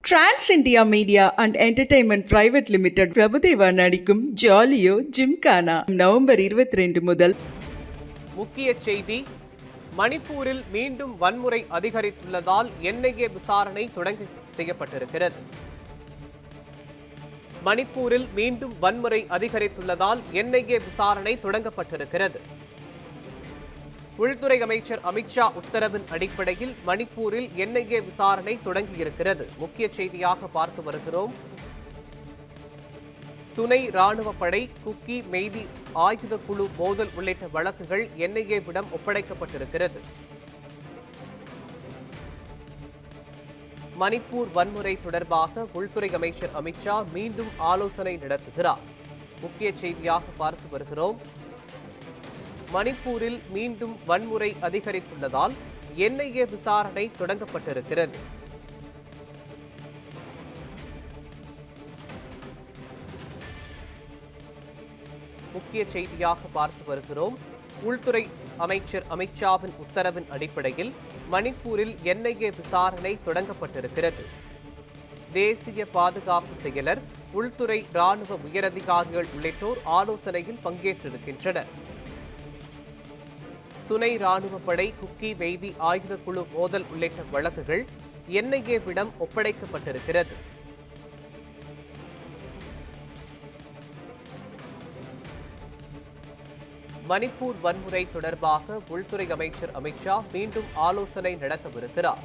Trans India media and entertainment private limited Prabhudeva நடிக்கும் ஜாலியோ gymkhana November 22 முதல். முக்கிய செய்தி: மணிப்பூரில் மீண்டும் வன்முறை அதிகரித்துள்ளதால் என்ஐஏ விசாரணை தொடங்கி செய்யப்பட்டிருக்கிறது. மணிப்பூரில் மீண்டும் வன்முறை அதிகரித்துள்ளதால் என்ஐஏ விசாரணை தொடங்கப்பட்டிருக்கிறது. உள்துறை அமைச்சர் அமித்ஷா உத்தரவின் அடிப்படையில் மணிப்பூரில் என்ஐஏ விசாரணை தொடங்கியிருக்கிறது. முக்கிய செய்தியாக பார்த்து வருகிறோம். துணை ராணுவ படை, குக்கி, மெய்தி ஆயுத குழு மோதல் உள்ளிட்ட வழக்குகள் என்ஐஏவிடம் ஒப்படைக்கப்பட்டிருக்கிறது. மணிப்பூர் வன்முறை தொடர்பாக உள்துறை அமைச்சர் அமித்ஷா மீண்டும் ஆலோசனை நடத்துகிறார். முக்கிய செய்தியாக பார்த்து வருகிறோம். மணிப்பூரில் மீண்டும் வன்முறை அதிகரித்துள்ளதால் என்ஐஏ விசாரணை தொடங்கப்பட்டிருக்கிறது. முக்கிய செய்தியாக பார்த்து வருகிறோம். உள்துறை அமைச்சர் அமித்ஷாவின் உத்தரவின் அடிப்படையில் மணிப்பூரில் என்ஐஏ விசாரணை தொடங்கப்பட்டிருக்கிறது. தேசிய பாதுகாப்பு செயலர், உள்துறை ராணுவ உயரதிகாரிகள் உள்ளிட்டோர் ஆலோசனையில் பங்கேற்றிருக்கின்றனர். துணை ராணுவ படை, குக்கி, மெய்தி ஆயுத குழு மோதல் உள்ளிட்ட வழக்குகள் என்ஐஏவிடம் ஒப்படைக்கப்பட்டிருக்கிறது. மணிப்பூர் வன்முறை தொடர்பாக உள்துறை அமைச்சர் அமித்ஷா மீண்டும் ஆலோசனை நடத்தவிருக்கிறார்.